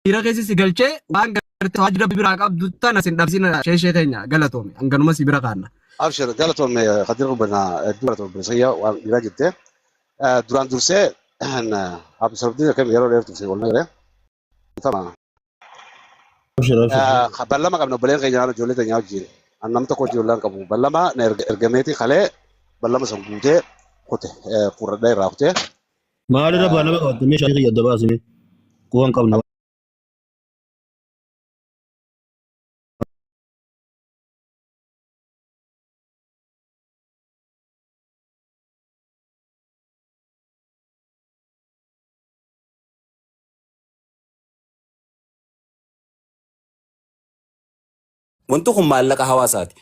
Ira keessa si galchee waan gartee waajjira biraa qabdu tana sin dhabsina sheeshee teenya galatoome hanganuma si bira kaanna. Abshir galatoome qadir rubana duratoo bilisayya waan dhiiraa jirte duraan dursee absurdii kam yeroo dheertu si walna gare tama ballama qabna baleen keenya ijoollee teenya wajjin annam tokko ijoolleen qabu ballama na ergameeti kalee ballama san guutee kote furradhaa irraa kutee maalirra ballama qabatte meeshaa kiyya adda baasime kuwan qabna. wantoota maallaqa hawaasaati.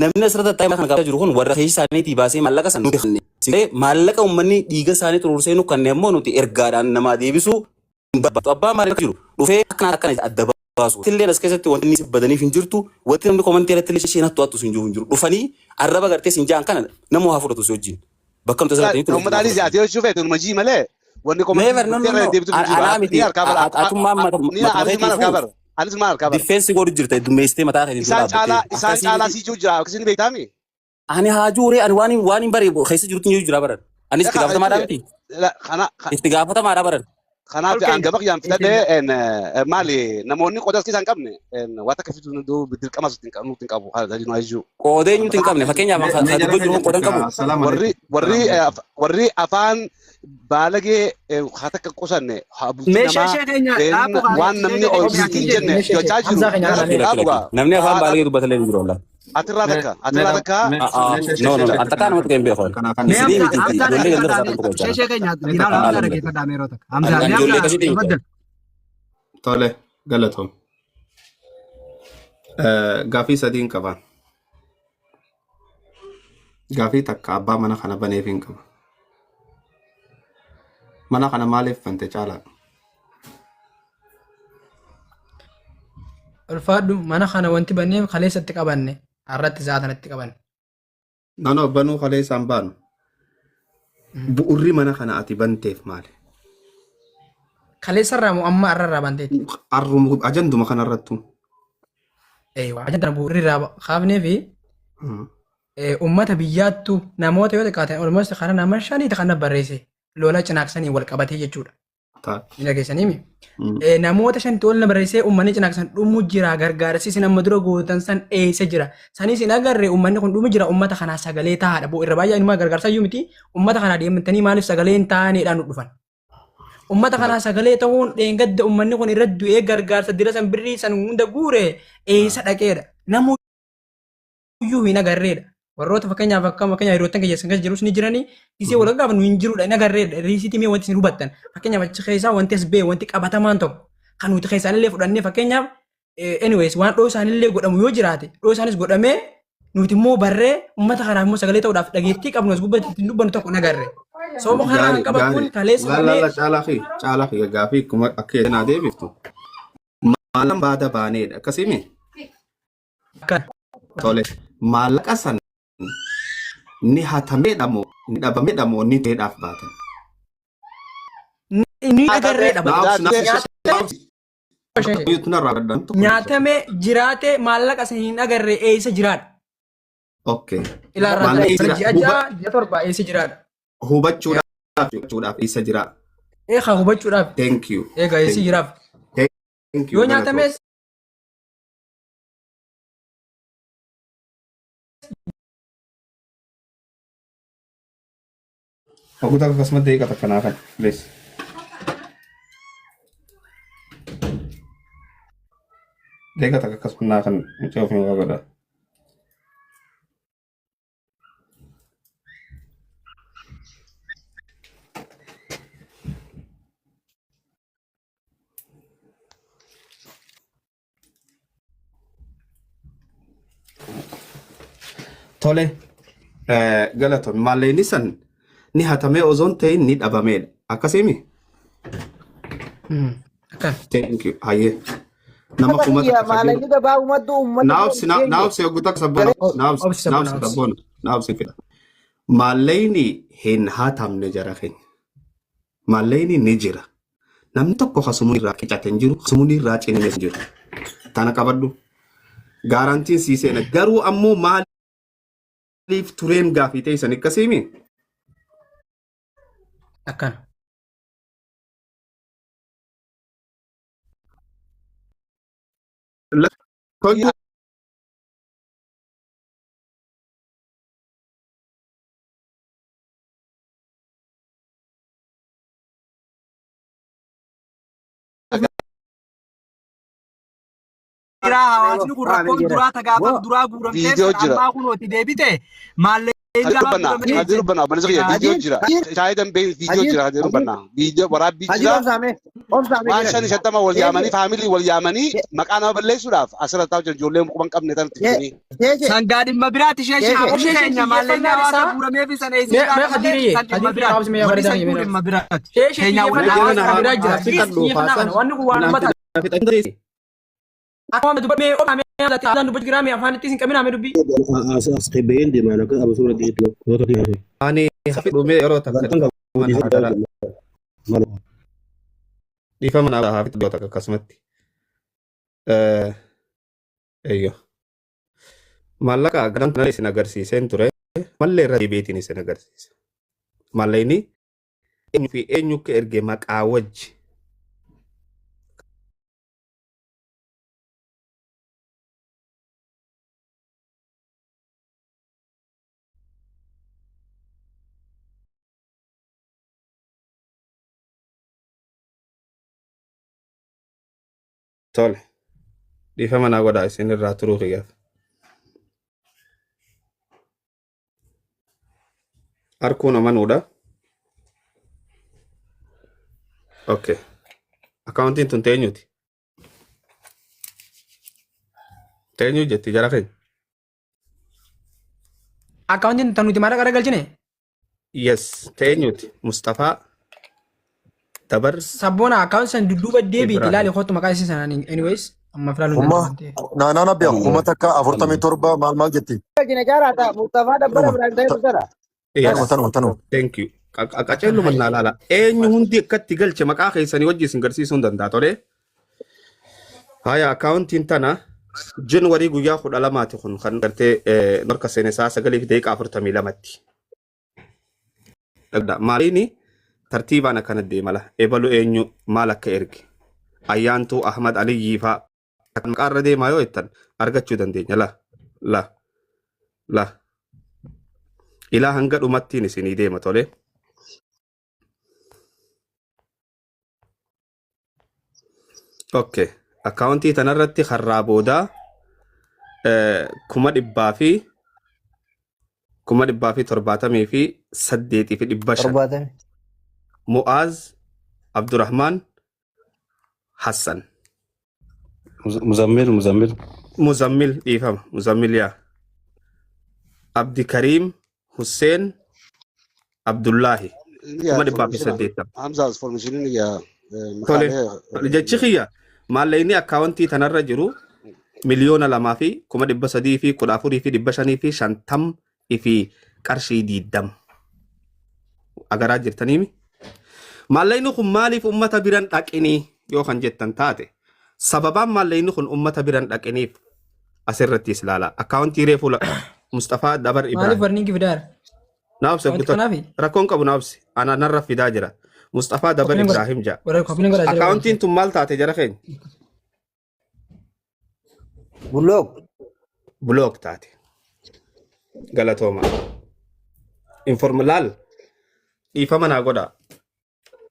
Namni asirratti taa'ee kan gaafachaa jiru kun warra keessa isaaniitii baasee maallaqa san nuti kanneen. Maallaqa uummanni dhiiga isaanii xuruursee nu kanneen immoo nuti ergaadhaan namaa deebisuu hin barbaadu. Abbaa maaliif jiru dhufee akkana adda baasu. Illee as keessatti wanti inni badaniif hin jirtu wanti namni komantii irratti illee isheen hattu hattu hin jiru. Dhufanii arraba gartee sin jaan kana nama waa fudhatu si wajjin. Bakka nuti asirratti jiru. Uummataanis yaatee hojii feetu nu majii malee. Wanni komantii deebitu anis maal kabar defense godhu jirta dumeestee mataa ta'e isaan caalaa si jira akkasiin beektaami ani haajure ani waan bari keessa jirtu ni jira baran anis itti gaafatamaadha miti itti gaafatamaadha baran kanaaf angaba qiyam fidadee maali namoonni qodas isaan qabne waan akka fitu nu dirqama nuti qabu haala nu ajju qoodee nuti qabne fakkeenyaaf kan jiru qodan qabu warri afaan balagee hata akka qusanne waan namni oolchiitiin jenne jochaa jiru namni afaan balagee dubbatalee jiru walaa atirraa takka no atakaan namatti kan beekon sidii miti ijoollee ganda tasaa tokko jechaa sheeshee keenya diinaa hamza dhageessa daameeroo takka hamza tole galatoom gaafii sadiin qaba gaafii takka abbaa mana kana baneef hin qaba mana kana maaliif fante caalaa ulfaadhu mana kana wanti banneef kaleessatti qabanne arratti zaatanatti qabanne nano banuu kaleessaan baanu bu'urri mana kana ati banteef maali kaleessarraa moo amma arrarraa banteeti ajanduma kanarrattu ajandana bu'urri irraa kaafneefi ummata biyyaattu namoota yoo xiqqaatan olmoos kana nama shaniita kana barreesse lola cinaaksanii wal qabatee jechuudha. Ina keessaniimi. Namoota shan tola barreessee uummanni cinaaksan dhumu jira gargaarsi nama dura gootan san eessa jira. Sanis hin agarre uummanni kun dhumu jira uummata kanaa sagalee taa'aadha. Boo irra baay'ee inni gargaarsa iyyuu miti uummata kanaa deemtanii maaliif sagalee hin taa'aneedhaan nu dhufan. Uummata kanaa sagalee ta'uun dheengadda uummanni kun irra du'ee gargaarsa dira san birrii san hunda guure eessa dhaqeedha. Namuyyuu hin agarreedha. Warroota fakkeenyaaf akka hiriyoottan keessan kan jirus ni jiranii isii wal gaafa nu hin jirudha hin agarreedha riisitii mee wanti isin hubattan fakkeenyaaf achi keessaa wanti as bee wanti qabatamaan tokko kan nuti keessaan illee fudhannee fakkeenyaaf anyways waan dhoo isaanillee godhamu yoo jiraate dhoo isaanis godhamee nuti immoo barree uummata kanaaf immoo sagalee ta'uudhaaf dhageettii qabnu as gubbatti ittiin dubbannu tokko hin agarre. Sooma kanaan qaban kun kaleessa malee caalaa fi gaafii akkuma akka jedhan adeemiftu maalan baada baaneedha akkasimi tole maallaqa san ni hatamedha moo ni dhabamedha moo ni ta'eedhaaf baatan ni agarreedha nyaatame jiraate maallaqa san hin agarre eessa jiraadha okay ilaarraa ji'a torba eessa jiraadha hubachuudhaaf eessa jira hubachuudhaaf thank you eega eessa jiraaf thank you yoo nyaatames aku tak kasih mati kata kenakan, please. Dia kata kasih kenakan, jawab yang apa dah? Tole, Galaton, malah ini san. Ni hatame ozon ta'in ni dhabamedha akkasimi thank you haye nama kuma naaf se gutak sabona naaf se fida malayni hin hatamne jara keenya Maalleeyni ni jira. Namni tokko kasumuun irraa qicate hin jiru. Kasumuun irraa ciname hin jiru. Tana qabadhu. Gaarantiin sii seena. Garuu ammoo maaliif tureen gaafii ta'e san akkasiimi? Akkana. Koyyuu hawaasni kun rakkoon duraa tagaafaf duraa guuramtee Video jira. ammaa kunooti deebite maallee Hadiru bana bana video jira. Shaahidan be video jira hadiru bana. Video waraabbii jira. Waan shani shattama wal yaamanii faamilii wal yaamanii maqaa nama balleessuudhaaf asirratti hojjetan ijoollee quban qabne tan tifanii. sangaa dhimma biraati ishee shaakuu keenya maallee hawaasa guuramee fi sana eessi dhimma biraati keenya wanni kun waan ummata akkuma dubbamee oomame dubbat giraamii afaan ittiin qabinaa dubbii. Asxeebeen deemaa akka abu suura dhiyeetu goota dhiyeetu. ani hafi dhumee yeroo takka dhiifama naa hafi dhiyoo takka akkasumatti. Eeyyo. Maallaqa ganamtana isin agarsiiseen ture mallee irra deebiitiin isin agarsiise. Maalleeyni eenyu fi eenyu akka erge maqaa wajji. Tole. Dhiifama naa godhaa isin irraa turuu kiyyaaf. Harkuun amanuudha. Okay. Akaawuntiin tun teenyuuti. Teenyuu jetti jara keenya. Akkaawuntiin tan nuti maara garagalchine Yes, teenyuuti. Mustafaa Dabar sabboona akkaawunti san dudduuba deebiiti ilaali kootu maqaa isii sanaan anyways amma filaaluun Umma danda'amte. naannoo biyya uummata akka 47 maal jetti? Yes. Tanuu. Thank you. Qaceellu mannaa laala. Eenyu hundi akkatti galche maqaa keessanii wajji isin garsiisuu hin danda'a tole. Haya akaawuntiin tana January guyyaa 12 kun kan gartee marka seenesaa 9:42tti. Maaliini tartiibaan akkana deemala. Ebalu eenyu maal akka erge. Ayyaantuu Ahmad Aliyyii faa kan maqaarra deemaa yoo jettan argachuu dandeenya la. Ilaa hanga dhumattiin isinii deema tole. Okay. Akaawuntii tanarratti harraa boodaa 1,778 Mu'aaz Abdurrahman Hassan Muzammil dhiifama Muzammil yaa Abdi Karim Hussein Abdullahi 1,780 Hamza information ya. Tole jechi kiyya maalleeyni akaawuntii tanarra jiru 2,314,550 fi qarshii 20 agaraa jirtaniimi. Maalleeyni kun maaliif ummata biran dhaqinii yoo kan jettan taate sababaan maalleeyni kun ummata biran dhaqiniif asirratti ilaala. Akaawuntii reefu Mustafaa Dabar Maaliif Ibrahim. warniin gifidaara? Naabse Wanti kanaafi? rakkoon qabu naabse ana narra fidaa jira. Mustafaa Dabar Ibrahim jaa. Warra kopiin godhaa jira. Akaawuntiin tun maal taate jara keenya? Bulook taate. Galatooma. Informalaal dhiifama naa godhaa.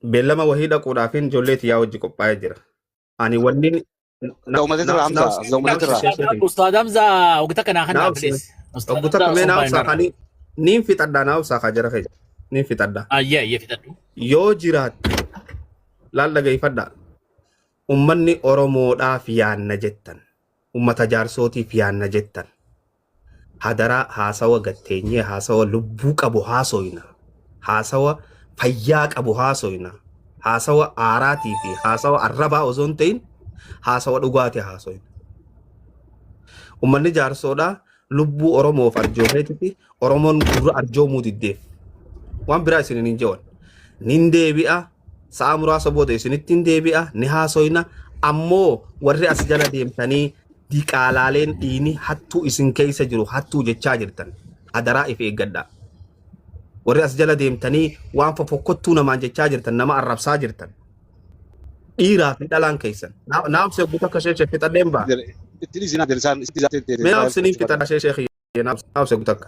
Beellama wahii dhaquudhaafin ijoollee tiyyaa wajji qophaa'ee jira. Ani wanni Zaumatetra Hamza, Zaumatetra. Ustaad Hamza wagta kana kana please. Oggota kamee naa usaakanii niin fixadhaa naa usaakaa jara keenya. Niin fixadhaa. Ayya fitadhu. Yoo jiraatti laal dhaggeeffadhaa. Ummanni Oromoodhaaf yaanna jettan. Ummata jaarsootiif yaanna jettan. Hadaraa haasawa gatteenyee haasawa lubbuu qabu haasoyna. Haasawa fayyaa qabu haasoyna. Haasawa aaraatii fi haasawa arrabaa osoo hin ta'in haasawa dhugaatii haasoyna. Ummanni jaarsoodhaa lubbuu Oromoof arjoomeetifi Oromoon gurra arjoomuu diddeef. Waan biraa isin hin jewan. Nin deebi'a sa'a muraasa booda isinittiin deebi'a ni haasoyna ammoo warri as jala deemtanii diqaalaaleen dhiini hattuu isin keessa jiru hattuu jechaa jirtan hadaraa if eeggadhaa. Warri as jala deemtanii waan fofokkottuu namaan jechaa jirtan nama arrabsaa jirtan. Dhiiraa fi dhalaan keessan. Naaf seguuta akka sheeshee fixadheen ba'a. Itti isin adeemsaan itti zaatee Mee naaf siniin fixadha sheeshee naaf seguuta akka.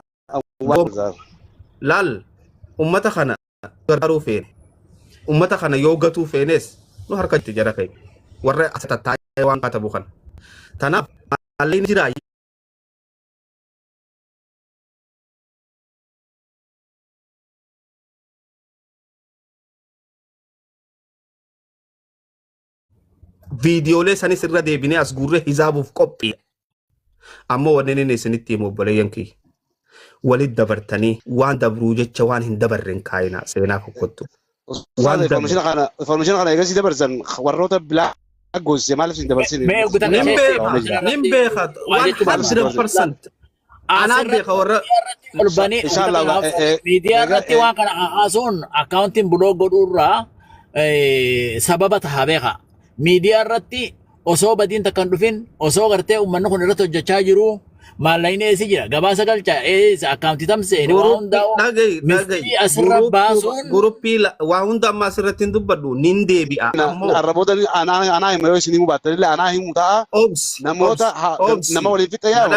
Laal ummata kana gargaaruu feene. Ummata kana yoo gatuu feenes nu harka itti jara kai. Warra as tattaa'ee waan katabu kana. Tanaaf maalleen jiraa viidiyoolee sanis irra deebinee as guurree hizaabuuf qophii. Ammoo wanneen inni isinitti himu obboleeyyan kiyya. Walit dabartanii waan dabruu jecha waan hin dabarren kaayinaa seenaa fokkottu. Information kana eegasii dabarsan warroota bilaa goosee maaliif hin dabarsin? Nin beeka waan 100%. Anaan beeka warra. Miidiyaa irratti waan kana haasuun akkaawuntiin buloo godhuurraa sababa tahaa beeka. Miidiyaa irratti osoo badiin takkan dhufin osoo gartee uummanni kun irratti hojjechaa jiru maallaqni eessi jira gabaasa galchaa akkaawuntii tamsee waa hundaa'u mistii asirra baasuun guruppii waa hunda amma asirratti hin dubbadhu nin deebi'a. Arraboota anaa hima yoo isin himuu baattan illee anaa himuu ta'a namoota nama waliin fixa yaa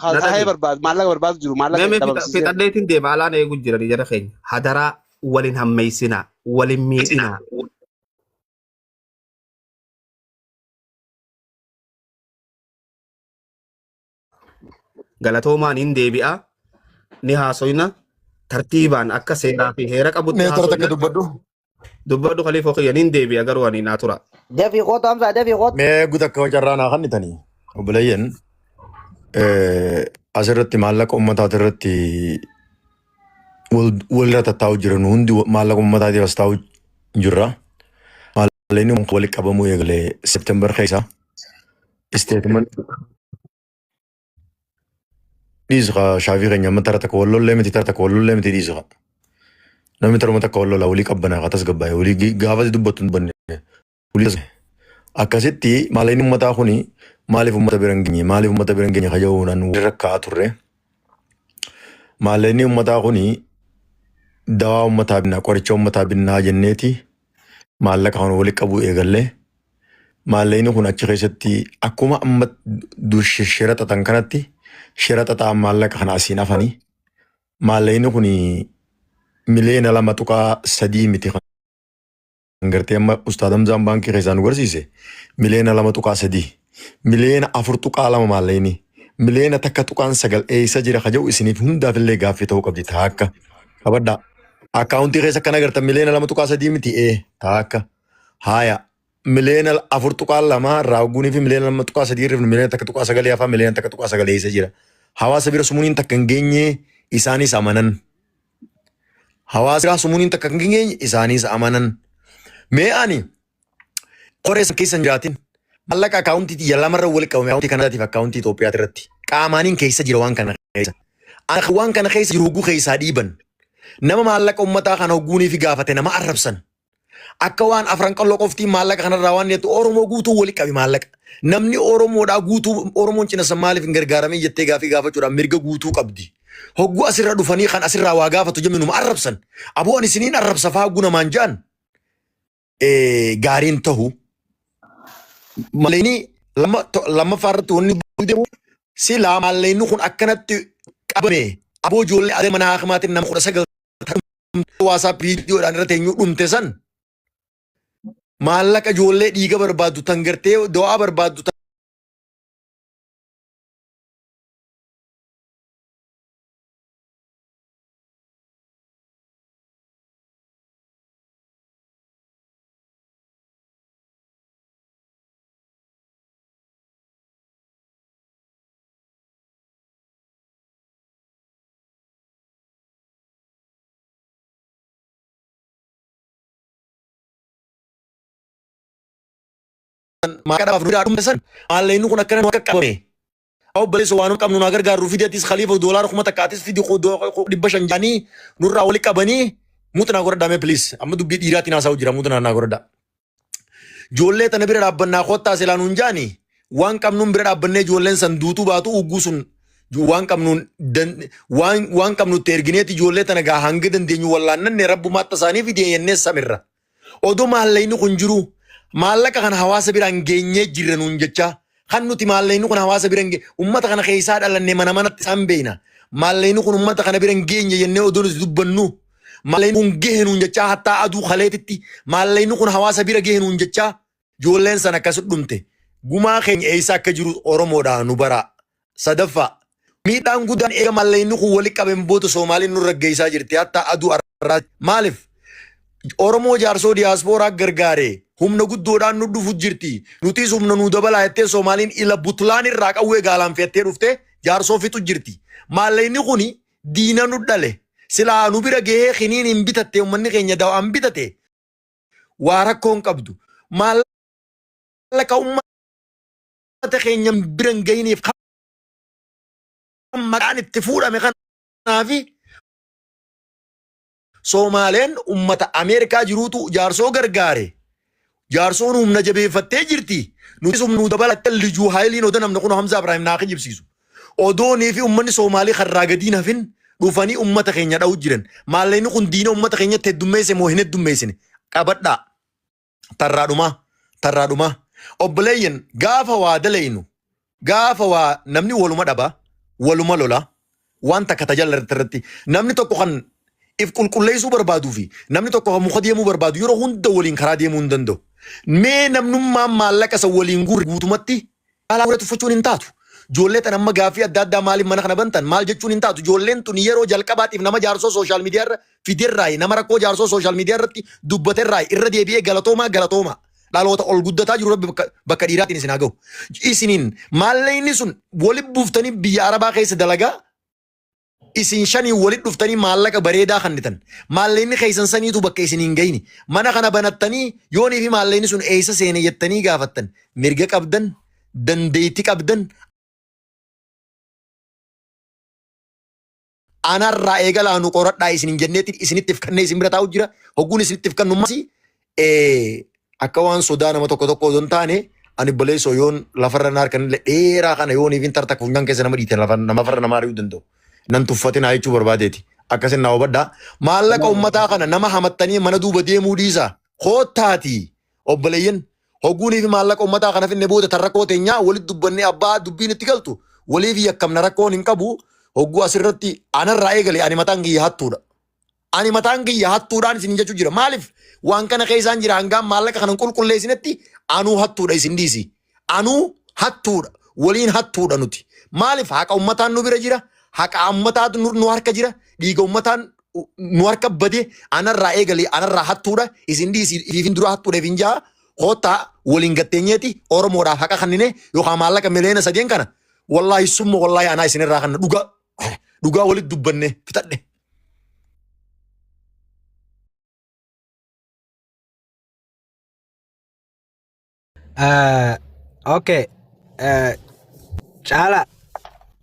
haasa'ee barbaadu maallaqa barbaadu jiru maallaqa dabalsiisee. Fixadheetiin deema alaan eeguu jirani jara keenya hadaraa walin hammeessinaa walin miidhinaa. Galatoomaan hin deebi'a ni haasoyna tartiibaan akka seenaa fi heera qabutti dubbadhu. Dubbadhu khalifa kiyyan hin deebi'a garuu ani naa tura. Deebii qoota amsaa deebii qoota. Mee guutuu akka carraa naa kannitanii obboleeyyan asirratti maallaqa uummataati irratti walirra tattaa'u jiran hundi maallaqa uummataatiif as taa'u jirra. Maallaqni walitti qabamuu eegalee Seeptembar keessa isteetiman dhiisqa shaafii keenya amma tara takka wallollee miti tara takka wallollee miti dhiisqa. Namni taruma takka wallola walii qabbanaa qatas gabbaa'e walii gaafas dubbattu hin banne. Akkasitti maallaqni uummataa kuni maaliif uummata bira hin geenye maaliif uummata bira hin geenye kajaa'uudhaan walirra kaa'aa turre. Maallaqni uummataa kuni dawaa uummataa binnaa qoricha uummataa binnaa jenneeti maallaqa kana walitti qabuu eegallee maallaqni kun achi keessatti akkuma amma shira xaxan kanatti shira xaxaa maallaqa kana asiin hafanii maallaqni kun miliyoona 2.3 miti kan gartee amma ustaad Hamzaan baankii keessaa nu garsiise miliyoona 2.3 miliyoona 4.2 maallaqni miliyoona 1.9 eessa jira kaja'u isiniif hundaaf illee gaaffii ta'uu qabdi taakka qabaddaa akkaawuntii keessa kana gartan miliyoona 2.3 miti taakka haaya miliyoona 4.2 raawwaguunii fi miliyoona 2.3 irra miliyoona 1.9 hafaa miliyoona 1.9 eessa jira hawaasa bira sumuuniin takka hin geenye isaanis amanan hawaasa bira sumuuniin takka hin geenye isaanis amanan mee ani qoreessa keessa hin jiraatin maallaqa akkaawuntii lamarra walitti qabame akkaawuntii kanaatiif akkaawuntii Itoophiyaa irratti qaamaaniin keessa jira waan kana keessa waan kana keessa jiru hogguu keessaa dhiiban nama maallaqa uummataa kana hogguunii fi gaafate nama arrabsan akka waan afran qalloo qoftii maallaqa kanarraa waan jettu Oromoo guutuu walitti qabi maallaqa namni Oromoodhaa guutuu Oromoon cina maaliif hin gargaaramee jettee gaafachuudhaan mirga guutuu qabdi hogguu asirra dhufanii kan asirraa waa gaafatu jemmi numa arrabsan aboo ani isiniin arrabsa faa hogguu namaan ja'an gaariin ta'u maallaqni lammaffaa irratti wanni deemu silaa maallaqni kun akkanatti qabame aboo ijoollee adee mana haakimaatiin nama 19 waasaap viidiyoodhaan irratti eenyu dhumte san maallaqa ijoollee dhiiga barbaaddu tan gartee dawaa barbaaddu maaqadhaaf nuyi dhaadhumte san maallaqni kun akkana akka qabame aw baleessa waan qabnu nagar gaarru fideetis khalifa doolaara kuma takkaatis fidi 500 jaanii nurraa wali qabanii Mutna goradha me please. Amma dubbi dhiiraatti naasaa jira mutna naa goradha. Ijoollee tana bira dhaabbannaa kottaa silaan hunjaani waan qabnuun bira dhaabbannee ijoolleen san duutuu baatu ugguu sun waan qabnutti ergineeti ijoollee tana gaa hanga dandeenyu wallaannanne rabbumaatti isaanii fidee yennee samirra. Odoo maallayni kun jiru maallaqa kana hawaasa biraan geenyee jirra nuun jecha kan nuti maallayni kun hawaasa biraan ummata kana keessaa dhalannee mana manatti isaan beeyna. Maallayni kun ummata kana biraan geenye yennee odoo nuti dubbannu maallayni kun gahee nuun jecha hattaa aduu kaleetitti maallayni kun hawaasa bira gahee nuun jecha ijoolleen san akkas dhumte. Gumaa keenya eessa akka jiru Oromoodhaa nu bara. Sadaffaa miidhaan guddaan eega maallayni kun wali qabeen booda Soomaaliin nurra geessaa jirti hatta aduu arraa maaliif Oromoo jaarsoo diyaaspooraa gargaare humna guddoodhaan nu dhufu jirti nutis humna nu dabalaa jettee Soomaaliin ila butlaan irraa qawwee gaalaan fe'attee dhufte jaarsoo fixu jirti maallayni kun diina nu dhale silaa nu bira gahee kiniin hin bitatte ummanni keenya dawaan bitate waa rakkoon qabdu maallaqa ummata keenya biran gahiniif maqaan itti fuudhame kanaafi Soomaleen ummata Ameerikaa jiruutu jaarsoo gargaare jaarsoon humna jabeeffattee jirti nutis humna dabalatte lijuu haayiliin odoo namni kun Hamza Ibrahim naa kijibsiisu odoonii fi ummanni Soomaalii karraa gadiin hafin dhufanii ummata keenya dha'u jiran maallayni kun diina ummata keenyatti heddummeesse moo hin heddummeessine qabadhaa tarraadhuma obboleeyyan gaafa waa dalaynu gaafa waa namni waluma dhaba waluma lola waan takka tajaajila irratti namni tokko kan if qulqulleessuu barbaaduu fi namni tokko kan muka deemuu barbaadu yeroo hunda waliin karaa deemuu hin danda'u. Mee namnummaan maallaqa isa waliin guutumatti haala godhatu uffachuun hin taatu. Ijoollee tan amma gaaffii adda addaa maaliif mana kana bantan maal jechuun hin taatu. Ijoolleen tun yeroo jalqabaatiif nama jaarsoo sooshaal miidiyaa irra fideerraayi nama rakkoo jaarsoo sooshaal miidiyaa irratti dubbateerraayi irra deebi'ee galatooma. Dhaloota ol guddataa jiru bakka dhiiraatiin isin haa ga'u. Isiniin maallayni sun walitti buuftanii biyya Arabaa keessa dalagaa isin shanii walitti dhuftanii maallaqa bareedaa kannitan maallayni keessan saniitu bakka isin hin gayni mana kana banattanii yoonii fi maallayni sun eessa seene jettanii gaafattan mirga qabdan dandeetti qabdan anarraa eegalaa nu qoradhaa isin jenneetti isinittiif kannee isin bira taa'u jira hogguun isinittiif kannu maasi akka waan sodaa nama tokko odoo hin taane ani baleessoo yoon lafarra naar kan dheeraa kana yoonii fi tarta funyaan keessa nama dhiite nama farra namaa ari'uu danda'u. Nan tuffatin haa jechuu barbaadeeti. Akkasin naa hubadhaa. Maallaqa ummataa kana nama hamattanii mana duuba deemuu dhiisaa. Koottaati. Obboleeyyan. Hogguunii fi maallaqa ummataa kana finne booda tan rakkoo teenyaa walitti dubbannee abbaa dubbiin itti galtu. Waliif yakkamna rakkoon hin qabu. Hogguu asirratti anarraa eegale ani mataan kiyya hattuudha. Ani mataan kiyya hattuudhaan isin jechuu jira. Maaliif waan kana keessaan jira hangaan maallaqa kana qulqulleessinetti anuu hattuudha isin dhiisi. Anuu hattuudha. Waliin hattuudha nuti. Maaliif haqa ummataan nu bira jira. Haqa ummataatu nu harka jira dhiiga ummataan nu harka bade anarraa eegalee anarraa hattuudha isin dhiisi ifin dura hattuudhaaf hin jaa koottaa waliin gatteenyeeti Oromoodhaaf haqa kannine yookaan maallaqa miliyoona 3 kana wallaahi summa wallaahi anaa isinirraa kanna dhugaa walitti dubbanne fitadhe. Okay. Chala.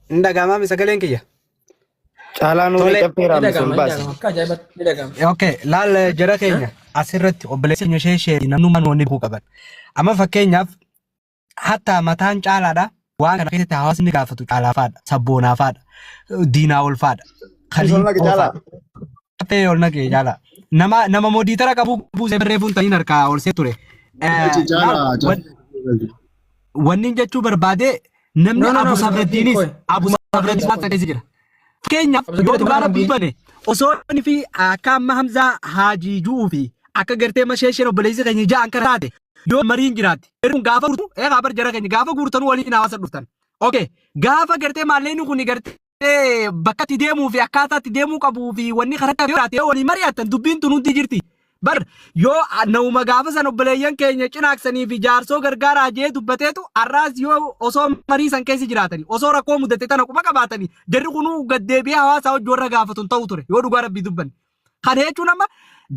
Ndagama misagaleen kiyya. Caalaan ulee qabxeeraa misool baasi. Okay, laal jara keenya asirratti obboleessa keenya ishee namnummaan wanni bukuu qaban. Amma fakkeenyaaf hatta mataan caalaadha waan kana keessatti hawaasni gaafatu caalaafaadha, sabboonaafadha, diinaa olfaadha. Kaphee ol naqee jaala. Nama moodiitara qabu buusee barreeffuun taniin harkaa ol see ture. Wanni jechuu barbaade namni Abu Sabraddiinis Abu Sabraddiin akka keessa jira. Fakkeenyaaf yoo dhugaa rabbii bane osoo inni fi akka amma Hamzaa Haajii Ju'uu fi akka gartee masheesheen obboleessi keenya ja'an kan taate yoo mariin jiraatti. Yeroo gaafa guurtu eegaa bar jara keenya gaafa guurtanuu waliin hawaasa dhuftan. Okay, gaafa gartee maalleen kun gartee bakka itti deemuu fi akkaataa itti deemuu qabuu fi wanni karaa taate waliin mari'attan dubbiin tun hundi jirti. Bar yoo nauma gaafa san obboleeyyan keenya cinaaksanii fi jaarsoo gargaaraa jee dubbateetu arraas yoo osoo marii san keessa jiraatanii osoo rakkoo mudate tana quba qabaatanii jarri kunuu gaddeebi'ee hawaasaa hojii warra gaafatun ta'u ture yoo dhugaa rabbii dubbanne. Kana jechuun amma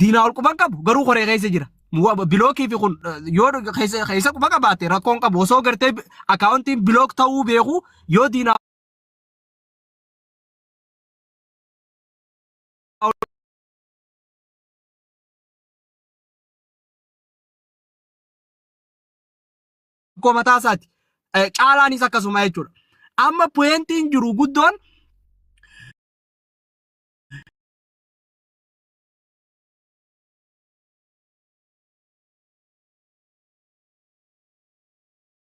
diinaa ol quban qabu garuu koree keessa jira. Bilookii fi kun yoo keessa quba qabaate rakkoon qabu osoo gartee akaawuntiin bilook ta'uu beeku yoo diinaa rakkoo mataa isaati. Caalaanis akkasuma jechuudha. Amma puwentiin jiru guddoon